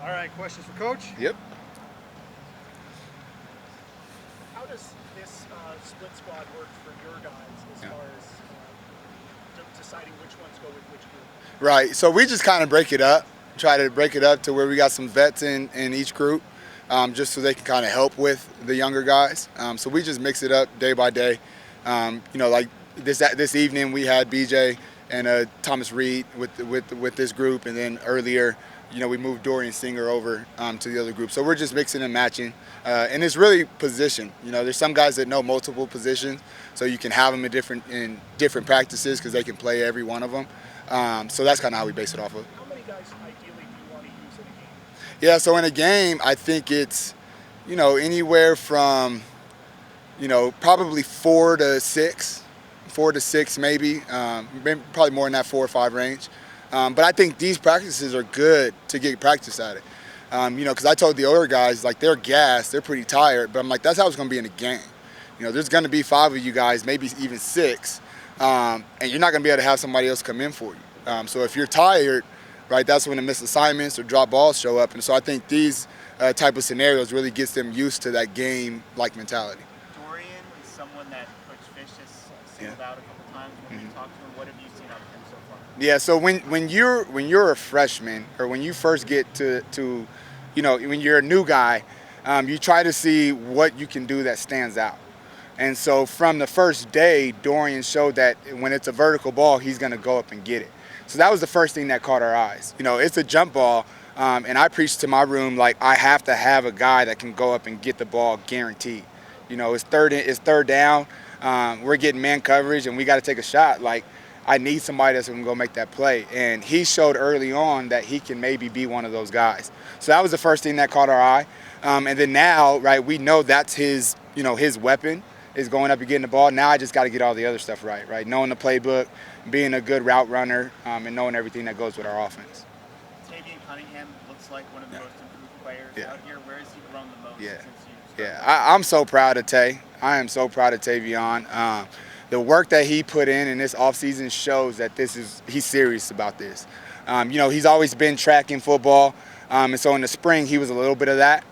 All right, questions for Coach? Yep. How does this split squad work for your guys as Yeah. far as deciding which ones go with which group? Right. So we just kind of break it up, try to break it up to where we got some vets in each group, just so they can kind of help with the younger guys. So we just mix it up day by day. Like this evening we had BJ and Thomas Reed with this group, and then earlier, we moved Dorian Singer over to the other group. So we're just mixing and matching, and it's really position. There's some guys that know multiple positions, so you can have them in different practices because they can play every one of them. So that's kind of how we base it off of. How many guys ideally do you want to use in a game? Yeah, so in a game, I think it's, anywhere from, probably 4 to 6 maybe, probably more in that 4 or 5 range. But I think these practices are good to get practice at it. Because I told the older guys, like, they're gassed, they're pretty tired, but I'm like, that's how it's going to be in a game. There's going to be 5 of you guys, maybe even 6, and you're not going to be able to have somebody else come in for you. So if you're tired, right, that's when the missed assignments or drop balls show up. And so I think these type of scenarios really gets them used to that game-like mentality. Dorian is someone that Coach Fish has singled out a couple times when we talked to him. What have you seen out of him so far? Yeah, so when you're a freshman, or when you first get to when you're a new guy, you try to see what you can do that stands out. And so from the first day, Dorian showed that when it's a vertical ball, he's going to go up and get it. So that was the first thing that caught our eyes. It's a jump ball, and I preached to my room, like, I have to have a guy that can go up and get the ball guaranteed. It's third down. We're getting man coverage, and we got to take a shot. Like, I need somebody that's going to go make that play. And he showed early on that he can maybe be one of those guys. So that was the first thing that caught our eye. And then now, right, we know that's his weapon is going up and getting the ball. Now I just got to get all the other stuff right? Knowing the playbook, being a good route runner, and knowing everything that goes with our offense. Tavian Cunningham looks like one of the most improved players out here. Where has he grown the most since you started? I'm so proud of Tay. I am so proud of Tavion. The work that he put in this offseason shows that he's serious about this. He's always been track and football, and so in the spring he was a little bit of that.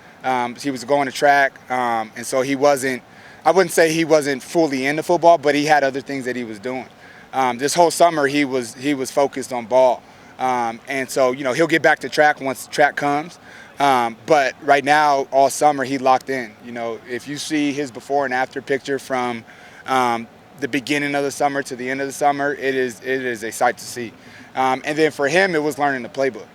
He was going to track, and so I wouldn't say he wasn't fully into football, but he had other things that he was doing. This whole summer he was focused on ball, and so he'll get back to track once track comes. But right now, all summer he locked in. If you see his before and after picture from the beginning of the summer to the end of the summer, it is a sight to see. And then for him, it was learning the playbook.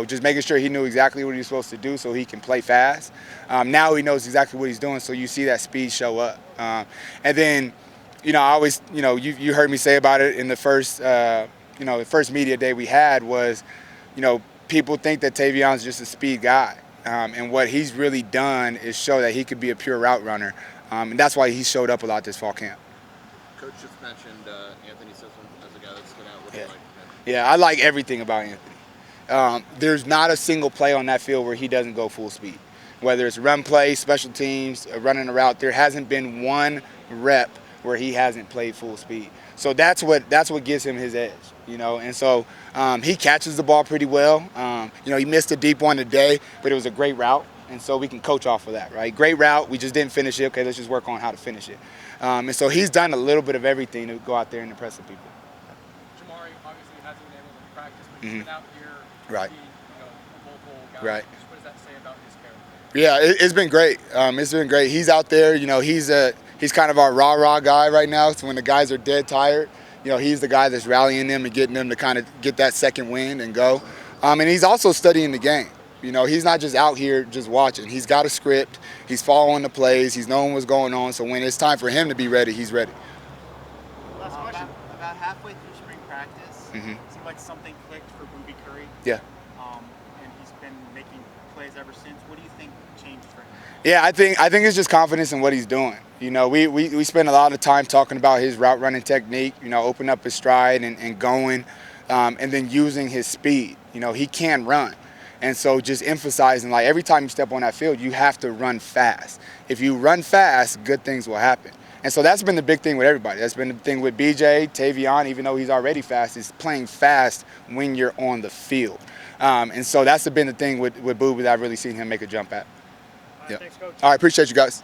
Just making sure he knew exactly what he was supposed to do so he can play fast. Now he knows exactly what he's doing, so you see that speed show up. And then, I always, you heard me say about it in the first, the first media day we had was, people think that Tavion's just a speed guy. And what he's really done is show that he could be a pure route runner. And that's why he showed up a lot this fall camp. Coach just mentioned Anthony Sisson as a guy that stood out. What do you like him? Yeah, I like everything about Anthony. There's not a single play on that field where he doesn't go full speed. Whether it's run play, special teams, running a route, there hasn't been one rep where he hasn't played full speed. So that's what gives him his edge, And so he catches the ball pretty well. He missed a deep one today, but it was a great route, and so we can coach off of that, right? Great route, we just didn't finish it. Okay, let's just work on how to finish it. And so he's done a little bit of everything to go out there and impress the people. Jamari obviously hasn't been able to practice, but he's been out here Right. being, a vocal guy. Right. What does that say about his character? Yeah, it's been great. It's been great. He's out there. He's kind of our rah-rah guy right now. So when the guys are dead tired, he's the guy that's rallying them and getting them to kind of get that second wind and go. And he's also studying the game. He's not just out here just watching. He's got a script. He's following the plays. He's knowing what's going on. So when it's time for him to be ready, he's ready. Last question. About halfway through spring practice, it seemed like something clicked for Booby Curry. Yeah. And he's been making plays ever since. What do you think changed for him? Yeah, I think it's just confidence in what he's doing. We spend a lot of time talking about his route running technique, open up his stride and going, and then using his speed. He can run. And so just emphasizing, like, every time you step on that field, you have to run fast. If you run fast, good things will happen. And so that's been the big thing with everybody. That's been the thing with BJ, Tavion, even though he's already fast, is playing fast when you're on the field. And so that's been the thing with Booby that I've really seen him make a jump at. All right, Yep. thanks, Coach. All right, appreciate you guys.